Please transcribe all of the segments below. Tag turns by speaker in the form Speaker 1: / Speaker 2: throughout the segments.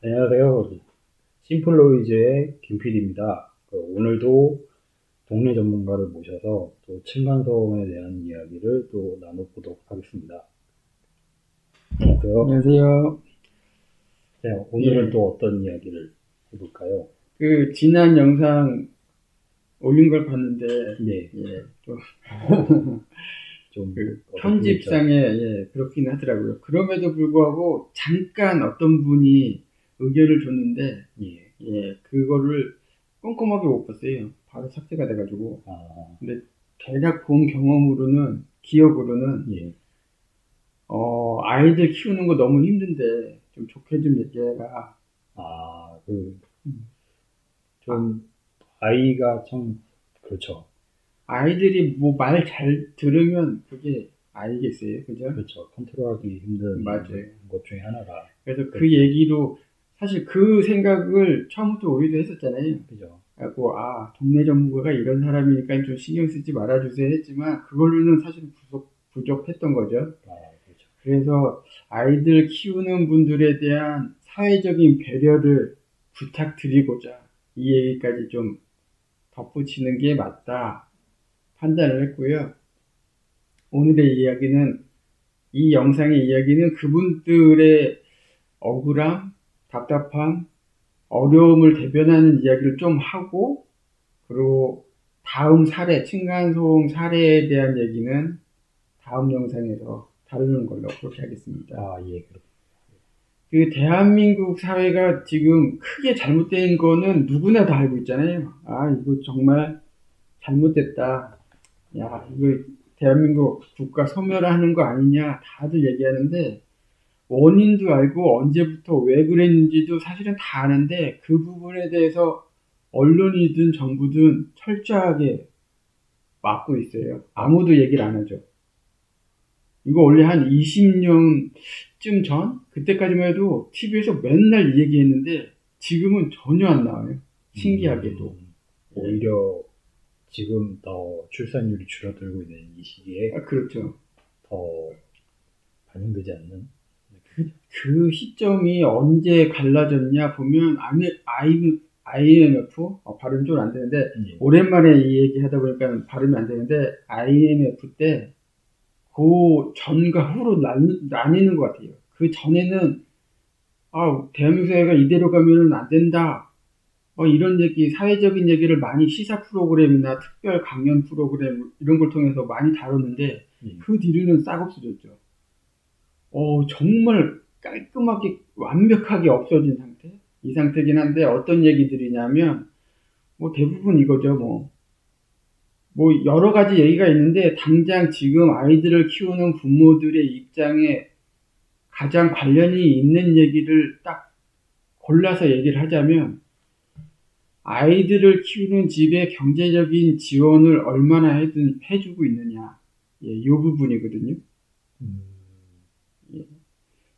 Speaker 1: 안녕하세요. 심플로이즈의 김PD입니다. 오늘도 동네 전문가를 모셔서 또 층간소음에 대한 이야기를 또 나눠보도록 하겠습니다. 안녕하세요.
Speaker 2: 안녕하세요.
Speaker 1: 네, 오늘은
Speaker 2: 예,
Speaker 1: 또 어떤 이야기를 해볼까요?
Speaker 2: 지난 영상 올린 걸 봤는데,
Speaker 1: 네,
Speaker 2: 예, 또,
Speaker 1: 좀 어떻게 했죠?
Speaker 2: 편집상에, 그렇긴 하더라고요. 그럼에도 불구하고, 잠깐 어떤 분이 의견을 줬는데,
Speaker 1: 예,
Speaker 2: 그거를 꼼꼼하게 못 봤어요. 바로 삭제가 돼가지고.
Speaker 1: 아,
Speaker 2: 근데, 대략 본 경험으로는, 기억으로는,
Speaker 1: 예,
Speaker 2: 아이들 키우는 거 너무 힘든데, 좀 좋게 좀 얘기해라.
Speaker 1: 아,
Speaker 2: 아,
Speaker 1: 좀, 아이가 참, 그렇죠.
Speaker 2: 아이들이 뭐 말 잘 들으면 그게 알겠어요. 그죠?
Speaker 1: 그렇죠. 컨트롤하기 힘든
Speaker 2: 맞아요.
Speaker 1: 것 중에 하나가,
Speaker 2: 그래서 그
Speaker 1: 그렇죠.
Speaker 2: 얘기로 사실 그 생각을 처음부터 우리도 했었잖아요.
Speaker 1: 그죠.
Speaker 2: 그래갖고, 동네 전문가가 이런 사람이니까 좀 신경 쓰지 말아주세요 했지만, 그걸로는 사실 부족했던 거죠.
Speaker 1: 아, 그렇죠.
Speaker 2: 그래서 아이들 키우는 분들에 대한 사회적인 배려를 부탁드리고자 이 얘기까지 좀 덧붙이는 게 맞다 판단을 했고요. 오늘의 이야기는 이 영상의 이야기는 그분들의 억울함, 답답함, 어려움을 대변하는 이야기를 좀 하고, 그리고 다음 사례, 층간소음 사례에 대한 얘기는 다음 영상에서 다루는 걸로 그렇게 하겠습니다.
Speaker 1: 아, 예, 그렇죠.
Speaker 2: 대한민국 사회가 지금 크게 잘못된 거는 누구나 다 알고 있잖아요. 이거 정말 잘못됐다. 야, 이거 대한민국 국가 소멸하는 거 아니냐 다들 얘기하는데, 원인도 알고 언제부터 왜 그랬는지도 사실은 다 아는데, 그 부분에 대해서 언론이든 정부든 철저하게 막고 있어요. 아무도 얘기를 안 하죠. 이거 원래 한 20년쯤 전? 그때까지만 해도 TV에서 맨날 이 얘기했는데, 지금은 전혀 안 나와요. 신기하게도. 예.
Speaker 1: 오히려 지금 더 출산율이 줄어들고 있는 이 시기에
Speaker 2: 그렇죠.
Speaker 1: 더 반영되지 않는
Speaker 2: 그 시점이 언제 갈라졌냐 보면, IMF, 발음 좀 안 되는데,
Speaker 1: 예.
Speaker 2: 오랜만에 이 얘기 하다 보니까 발음이 안 되는데, IMF 때, 그 전과 후로 나뉘는 것 같아요. 그 전에는, 대한민국 사회가 이대로 가면은 안 된다. 이런 얘기, 사회적인 얘기를 많이 시사 프로그램이나 특별 강연 프로그램, 이런 걸 통해서 많이 다뤘는데,
Speaker 1: 예.
Speaker 2: 그 뒤로는 싹 없어졌죠. 정말 깔끔하게 완벽하게 없어진 상태? 이 상태긴 한데, 어떤 얘기들이냐면, 뭐 대부분 이거죠. 뭐 여러 가지 얘기가 있는데, 당장 지금 아이들을 키우는 부모들의 입장에 가장 관련이 있는 얘기를 딱 골라서 얘기를 하자면, 아이들을 키우는 집에 경제적인 지원을 얼마나 해주고 있느냐. 이 부분이거든요.
Speaker 1: 음,
Speaker 2: 예.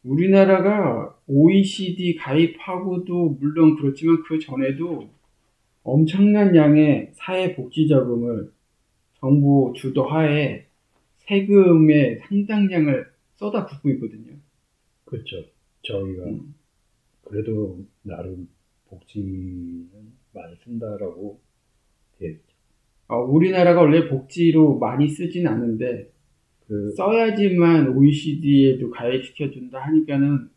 Speaker 2: 우리나라가 OECD 가입하고도 물론 그렇지만, 그 전에도 엄청난 양의 사회복지자금을 정부 주도하에 세금의 상당량을 쏟아붓고 있거든요.
Speaker 1: 그렇죠. 저희가
Speaker 2: 음.
Speaker 1: 그래도 나름 복지는 많이 쓴다라고 되어 있죠.
Speaker 2: 우리나라가 원래 복지로 많이 쓰진 않은데,
Speaker 1: 그,
Speaker 2: 써야지만 OECD에도 가입시켜준다 하니까는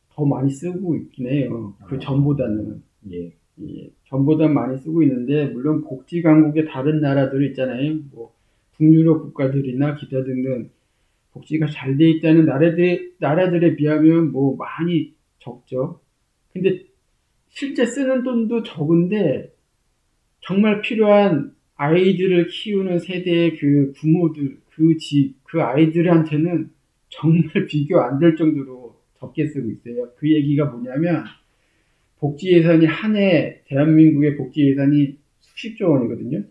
Speaker 2: 더 많이 쓰고 있긴 해요. 그 전보다는.
Speaker 1: 예,
Speaker 2: 전보다 많이 쓰고 있는데, 물론 복지 강국의 다른 나라들 있잖아요. 뭐 북유럽 국가들이나 기타 등등 복지가 잘 돼 있다는 나라들에 비하면 뭐 많이 적죠. 근데 실제 쓰는 돈도 적은데, 정말 필요한 아이들을 키우는 세대의 그 부모들, 그 집, 그 아이들한테는 정말 비교 안 될 정도로 적게 쓰고 있어요. 그 얘기가 뭐냐면, 복지 예산이 한 해 대한민국의 복지 예산이 수십조 원이거든요.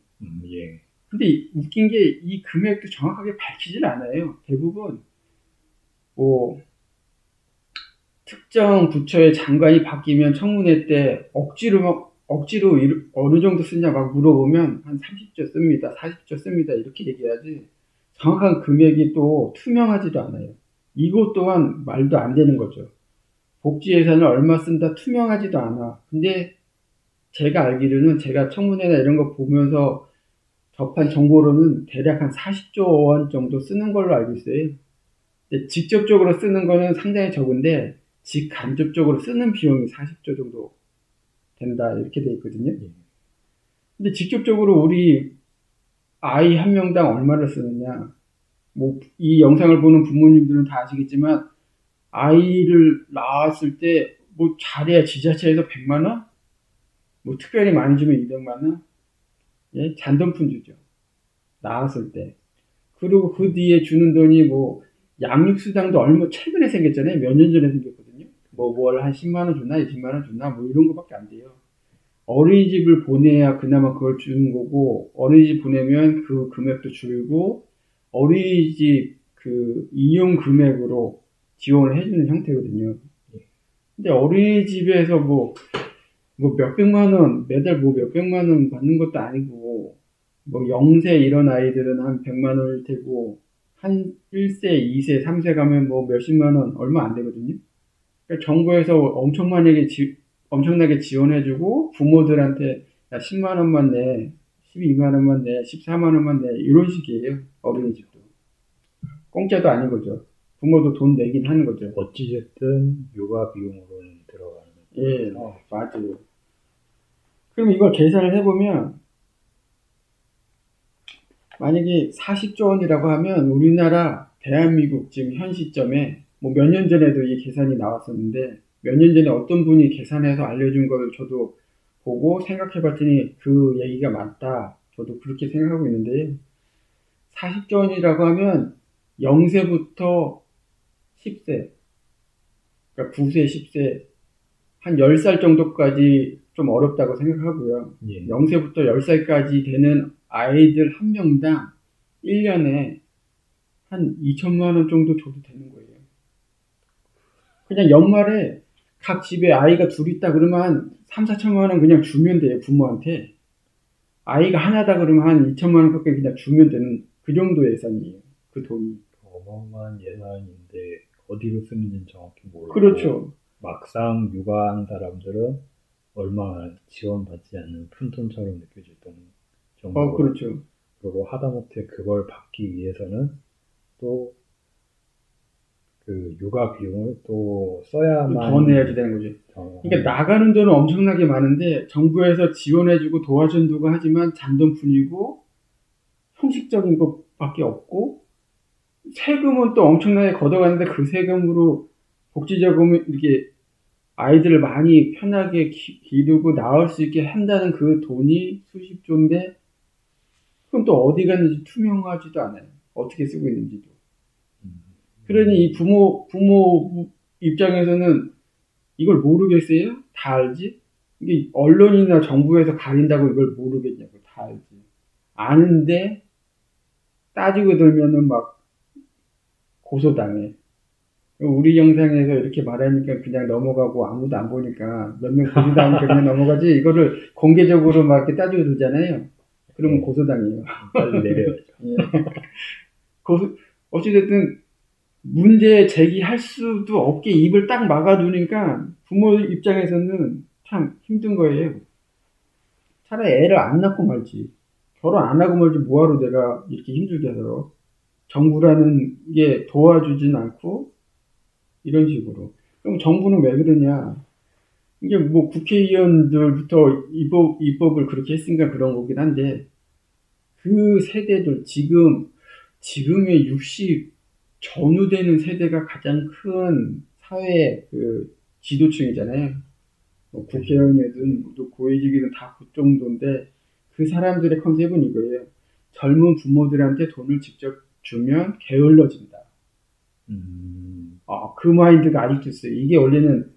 Speaker 1: 예,
Speaker 2: 근데 웃긴 게 이 금액도 정확하게 밝히질 않아요. 대부분 뭐 특정 부처의 장관이 바뀌면 청문회 때 억지로 어느 정도 쓰냐 막 물어보면 한 30조 씁니다. 40조 씁니다. 이렇게 얘기하지, 정확한 금액이 또 투명하지도 않아요. 이것 또한 말도 안 되는 거죠. 복지 예산을 얼마 쓴다 투명하지도 않아. 근데 제가 알기로는 제가 청문회나 이런 거 보면서 접한 정보로는 대략 한 40조 원 정도 쓰는 걸로 알고 있어요. 근데 직접적으로 쓰는 거는 상당히 적은데 직간접적으로 쓰는 비용이 40조 정도 된다 이렇게 돼 있거든요.
Speaker 1: 예.
Speaker 2: 근데 직접적으로 우리 아이 한 명당 얼마를 쓰느냐? 뭐 이 영상을 보는 부모님들은 다 아시겠지만 아이를 낳았을 때 뭐 잘해야 지자체에서 100만 원? 뭐 특별히 많이 주면 200만 원? 예, 잔돈푼 주죠. 낳았을 때. 그리고 그 뒤에 주는 돈이 뭐 양육수당도 얼마 최근에 생겼잖아요. 몇 년 전에 생겼거든요. 뭐 월 한 10만 원 줬나 20만 원 줬나 뭐 이런 거밖에 안 돼요. 어린이집을 보내야 그나마 그걸 주는 거고 어린이집 보내면 그 금액도 줄고 어린이집 그 이용 금액으로 지원을 해주는 형태거든요. 근데 어린이집에서 뭐 몇백만 원, 매달 뭐 몇백만 원 받는 것도 아니고, 뭐 0세 이런 아이들은 한 100만 원일 테고, 한 1세, 2세, 3세 가면 뭐 몇십만 원, 얼마 안 되거든요. 그러니까 정부에서 엄청나게 지원해주고, 부모들한테 야, 10만 원만 내, 12만 원만 내, 14만 원만 내, 이런 식이에요. 어린이집도. 공짜도 아닌 거죠. 부모도 돈 내긴 하는 거죠.
Speaker 1: 어찌됐든 육아 비용으로는 들어가는
Speaker 2: 예, 맞아요. 그럼 이걸 계산을 해보면 만약에 40조 원이라고 하면 우리나라 대한민국 지금 현 시점에 뭐 몇 년 전에도 이 계산이 나왔었는데 몇 년 전에 어떤 분이 계산해서 알려준 걸 저도 보고 생각해 봤더니 그 얘기가 맞다. 저도 그렇게 생각하고 있는데 40조 원이라고 하면 0세부터 10세 그러니까 9세, 10세 한 10살 정도까지 좀 어렵다고 생각하고요.
Speaker 1: 예.
Speaker 2: 0세부터 10살까지 되는 아이들 한 명당 1년에 한 2천만 원 정도 줘도 되는 거예요. 그냥 연말에 각 집에 아이가 둘 있다 그러면 한 3, 4천만 원 그냥 주면 돼요, 부모한테. 아이가 하나다 그러면 한 2천만 원 가까이 그냥 주면 되는 그 정도 예산이에요. 그 돈이.
Speaker 1: 어마어마한 예산인데 어디로 쓰는지는 정확히 모르고
Speaker 2: 그렇죠.
Speaker 1: 막상 육아한 사람들은 얼마 지원받지 않는 푼돈처럼 느껴졌던 정도로
Speaker 2: 그렇죠.
Speaker 1: 그리고 하다못해 그걸 받기 위해서는 또 그 육아 비용을 또 써야만
Speaker 2: 더 내야지 되는 거죠. 그러니까 나가는 돈은 엄청나게 많은데 정부에서 지원해주고 도와준다고 하지만 잔돈뿐이고 형식적인 것밖에 없고 세금은 또 엄청나게 걷어가는데 그 세금으로 복지자금을 이렇게 아이들을 많이 편하게 기르고 낳을 수 있게 한다는 그 돈이 수십조인데 그건 또 어디 갔는지 투명하지도 않아요. 어떻게 쓰고 있는지도. 그러니 이 부모 입장에서는 이걸 모르겠어요? 다 알지? 이게 언론이나 정부에서 가린다고 이걸 모르겠냐고. 다 알지. 아는데 따지고 들면은 막 고소당해. 우리 영상에서 이렇게 말하니까 그냥 넘어가고 아무도 안 보니까 몇 명 고소당하니까 그냥 넘어가지 이거를 공개적으로 막 이렇게 따지고 들잖아요. 그러면 고소당해요.
Speaker 1: 빨리 내려야죠.
Speaker 2: 어찌됐든 문제 제기할 수도 없게 입을 딱 막아두니까 부모 입장에서는 참 힘든 거예요. 차라리 애를 안 낳고 말지. 결혼 안 하고 말지 뭐하러 내가 이렇게 힘들게 하더라. 정부라는 게 도와주진 않고 이런 식으로. 그럼 정부는 왜 그러냐. 이게 뭐 국회의원들부터 입법을 그렇게 했으니까 그런 거긴 한데 그 세대들 지금의 60 전후되는 세대가 가장 큰 사회 그 지도층이잖아요. 뭐 국회의원이든 또 고위직이든 다 그 정도인데 그 사람들의 컨셉은 이거예요. 젊은 부모들한테 돈을 직접 주면 게을러진다. 그 마인드가 아직도 있어요. 이게 원래는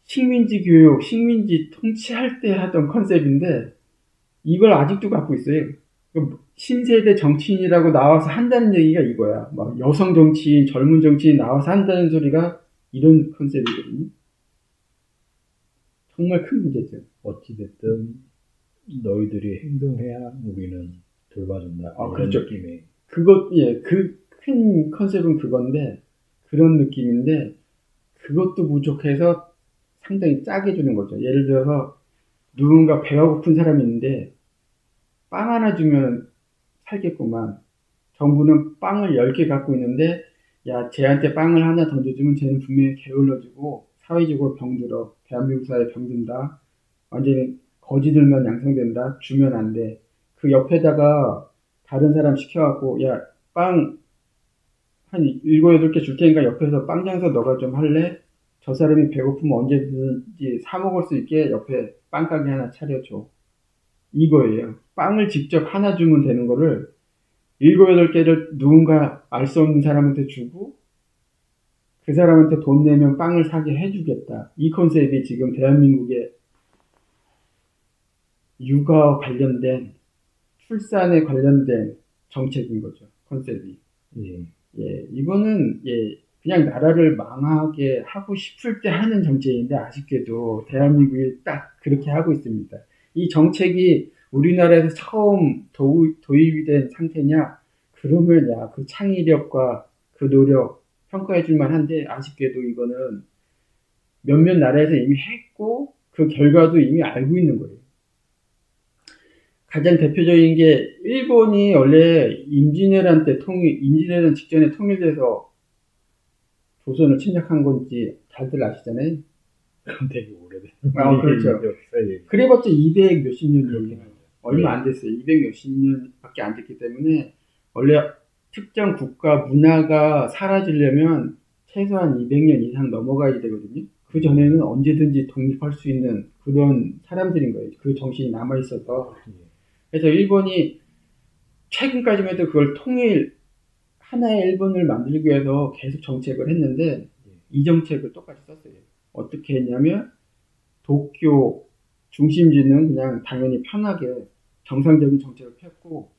Speaker 2: 식민지 교육, 식민지 통치할 때 하던 컨셉인데 이걸 아직도 갖고 있어요. 신세대 정치인이라고 나와서 한다는 얘기가 이거야. 막 여성 정치인, 젊은 정치인 나와서 한다는 소리가 이런 컨셉이거든요. 정말 큰 문제죠.
Speaker 1: 어찌됐든 너희들이 행동해야 우리는 돌봐준다. 이런
Speaker 2: 그렇죠.
Speaker 1: 느낌의
Speaker 2: 그 큰 컨셉은 그건데 그런 느낌인데 그것도 부족해서 상당히 짜게 주는 거죠. 예를 들어서 누군가 배가 고픈 사람이 있는데 빵 하나 주면 살겠구만. 정부는 빵을 10개 갖고 있는데 야, 쟤한테 빵을 하나 던져주면 쟤는 분명히 게을러지고 사회적으로 병들어. 대한민국 사회 병든다. 완전히 거지들만 양성된다. 주면 안 돼. 그 옆에다가 다른 사람 시켜갖고 야, 빵 한 7, 8개 줄 테니까 옆에서 빵 장사 너가 좀 할래? 저 사람이 배고프면 언제든지 사 먹을 수 있게 옆에 빵가게 하나 차려줘. 이거예요. 빵을 직접 하나 주면 되는 거를 7, 8개를 누군가 알 수 없는 사람한테 주고 그 사람한테 돈 내면 빵을 사게 해주겠다. 이 컨셉이 지금 대한민국의 육아와 관련된 출산에 관련된 정책인 거죠. 컨셉이.
Speaker 1: 예.
Speaker 2: 예, 이거는 예, 그냥 나라를 망하게 하고 싶을 때 하는 정책인데 아쉽게도 대한민국이 딱 그렇게 하고 있습니다. 이 정책이 우리나라에서 처음 도입이 된 상태냐? 그러면 야, 그 창의력과 그 노력 평가해 줄 만한데 아쉽게도 이거는 몇몇 나라에서 이미 했고 그 결과도 이미 알고 있는 거예요. 가장 대표적인 게 일본이 원래 임진왜란 직전에 통일돼서 조선을 침략한 건지 다들 아시잖아요.
Speaker 1: 그건 되게 오래된.
Speaker 2: 그렇죠.
Speaker 1: 역사에.
Speaker 2: 그래봤자 200 몇십 년이에요.
Speaker 1: 그렇긴 하죠.
Speaker 2: 얼마 안 됐어요. 200 몇십 년밖에 안 됐기 때문에 원래 특정 국가 문화가 사라지려면 최소한 200년 이상 넘어가야 되거든요. 그 전에는 언제든지 독립할 수 있는 그런 사람들인 거예요. 그 정신이 남아 있어서. 그래서 일본이 최근까지만 해도 그걸 하나의 일본을 만들기 위해서 계속 정책을 했는데 이 정책을 똑같이 썼어요. 어떻게 했냐면 도쿄 중심지는 그냥 당연히 편하게 정상적인 정책을 폈고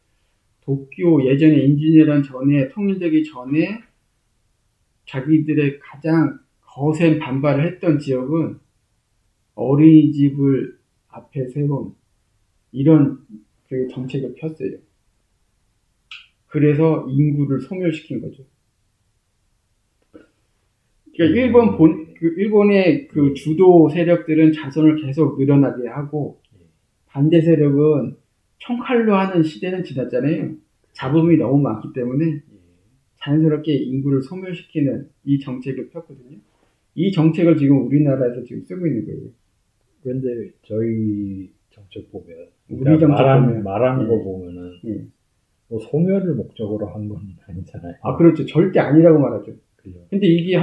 Speaker 2: 도쿄 예전에 임진왜란 전에 통일되기 전에 자기들의 가장 거센 반발을 했던 지역은 어린이집을 앞에 세운 이런 그 정책을 폈어요. 그래서 인구를 소멸시킨 거죠. 그러니까 일본의 그 주도 세력들은 자손을 계속 늘어나게 하고 반대 세력은 총칼로 하는 시대는 지났잖아요. 잡음이 너무 많기 때문에 자연스럽게 인구를 소멸시키는 이 정책을 폈거든요. 이 정책을 지금 우리나라에서 지금 쓰고 있는 거예요.
Speaker 1: 그런데 저희 정책 보면
Speaker 2: 우리 정책 보면
Speaker 1: 말한 거 보면은 뭐 소멸을 목적으로 한 건 아니잖아요.
Speaker 2: 그렇죠. 절대 아니라고 말하죠. 근데 이게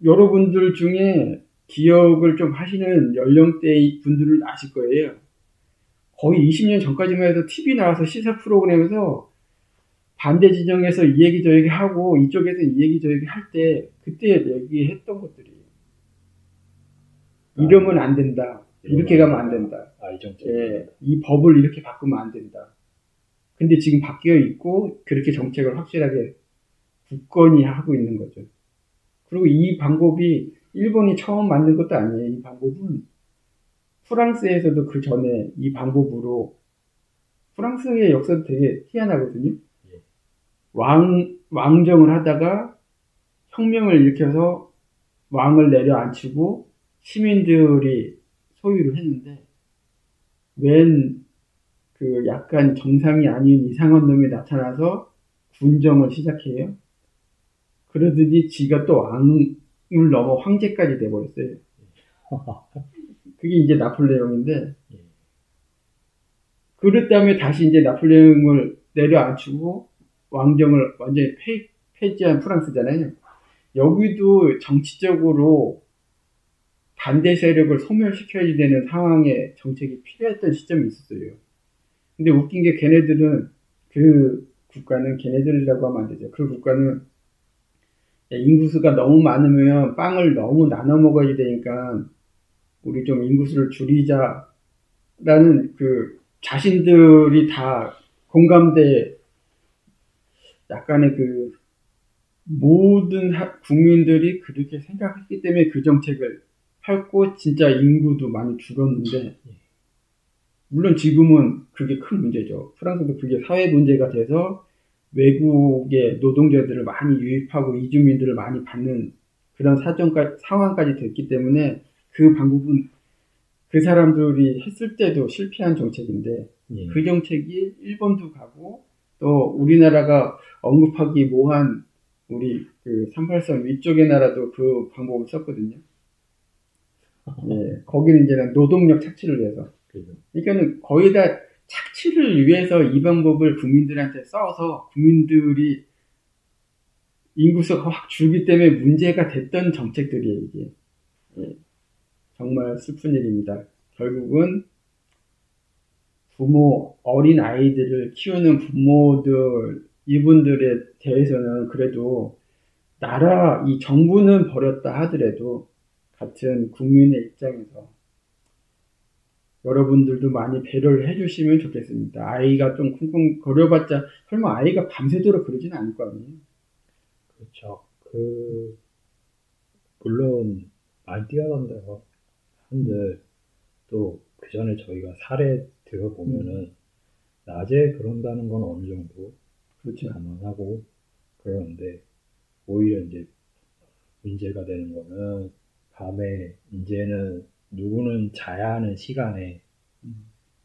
Speaker 2: 여러분들 중에 기억을 좀 하시는 연령대 분들은 아실 거예요. 거의 20년 전까지만 해도 TV 나와서 시사 프로그램에서 반대 진영에서 이 얘기 저 얘기 하고 이쪽에서 이 얘기 저 얘기 할 때 그때 얘기했던 것들이에요. 이러면 안 된다. 이렇게 가면 안 된다.
Speaker 1: 이 정책.
Speaker 2: 이 법을 이렇게 바꾸면 안 된다. 근데 지금 바뀌어 있고 그렇게 정책을 확실하게 굳건히 하고 있는 거죠. 그리고 이 방법이 일본이 처음 만든 것도 아니에요. 이 방법은 프랑스에서도 그 전에 이 방법으로 프랑스의 역사도 되게 희한하거든요. 왕정을 하다가 혁명을 일으켜서 왕을 내려앉히고 시민들이 소유를 했는데 웬 그 약간 정상이 아닌 이상한 놈이 나타나서 군정을 시작해요. 그러더니 지가 또 왕을 넘어 황제까지 돼버렸어요. 그게 이제 나폴레옹인데 그랬 다음에 다시 이제 나폴레옹을 내려앉히고 왕정을 완전히 폐지한 프랑스잖아요. 여기도 정치적으로 반대 세력을 소멸시켜야 되는 상황에 정책이 필요했던 시점이 있었어요. 근데 웃긴 게 걔네들은 그 국가는 걔네들이라고 하면 안 되죠. 그 국가는 인구수가 너무 많으면 빵을 너무 나눠 먹어야 되니까 우리 좀 인구수를 줄이자라는 그 자신들이 다 공감대 약간의 그 모든 국민들이 그렇게 생각했기 때문에 그 정책을 펼고 진짜 인구도 많이 줄었는데 물론 지금은 그게 큰 문제죠. 프랑스도 그게 사회 문제가 돼서 외국의 노동자들을 많이 유입하고 이주민들을 많이 받는 그런 상황까지 됐기 때문에 그 방법은 그 사람들이 했을 때도 실패한 정책인데
Speaker 1: 예.
Speaker 2: 그 정책이 일본도 가고 또 우리나라가 언급하기 뭐한 우리 그 38선 위쪽의 나라도 그 방법을 썼거든요. 예, 거기는 이제는 노동력 착취를 위해서.
Speaker 1: 그죠.
Speaker 2: 그러니까는 거의 다 착취를 위해서 이 방법을 국민들한테 써서 국민들이 인구수가 확 줄기 때문에 문제가 됐던 정책들이에요, 이게. 예, 정말 슬픈 일입니다. 결국은 어린 아이들을 키우는 부모들, 이분들에 대해서는 그래도 이 정부는 버렸다 하더라도 같은 국민의 입장에서 여러분들도 많이 배려를 해주시면 좋겠습니다. 아이가 좀 쿵쿵 거려봤자 설마 아이가 밤새도록 그러지는 않을 거 아니에요.
Speaker 1: 그렇죠. 물론 많이 뛰어난다고 한들 또 그 전에 저희가 사례 들어보면은 낮에 그런다는 건 어느 정도
Speaker 2: 그렇죠.
Speaker 1: 가능하고 그러는데 오히려 이제 문제가 되는 거는 밤에 이제는 누구는 자야 하는 시간에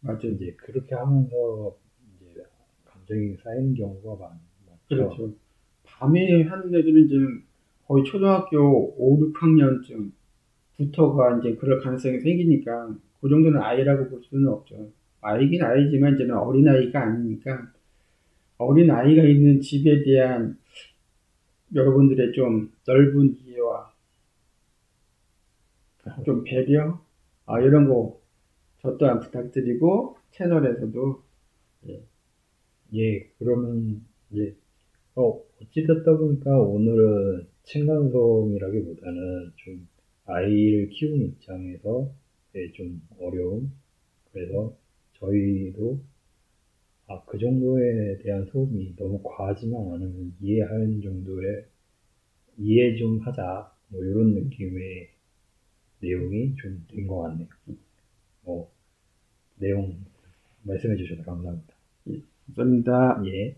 Speaker 2: 맞죠.
Speaker 1: 이제 그렇게 하면서 이제 감정이 쌓이는 경우가 많죠.
Speaker 2: 그렇죠. 밤에 하는 애들은 이제 거의 초등학교 5, 6학년쯤부터가 이제 그럴 가능성이 생기니까 그 정도는 아이라고 볼 수는 없죠. 아이긴 아이지만 이제는 어린아이가 아니니까 어린아이가 있는 집에 대한 여러분들의 좀 넓은 이해와 좀 배려 이런 거 저 또한 부탁드리고 채널에서도
Speaker 1: 예, 그러면 이제 어찌됐다 보니까 오늘은 층간소음이라기보다는 좀 아이를 키우는 입장에서 좀 어려움. 그래서 저희도 그 정도에 대한 소음이 너무 과하지만 않으면 이해하는 정도의 이해 좀 하자. 뭐 이런 느낌의 내용이 좀 된 것 같네요. 내용 말씀해 주셔서 감사합니다.
Speaker 2: 감사합니다.
Speaker 1: 예.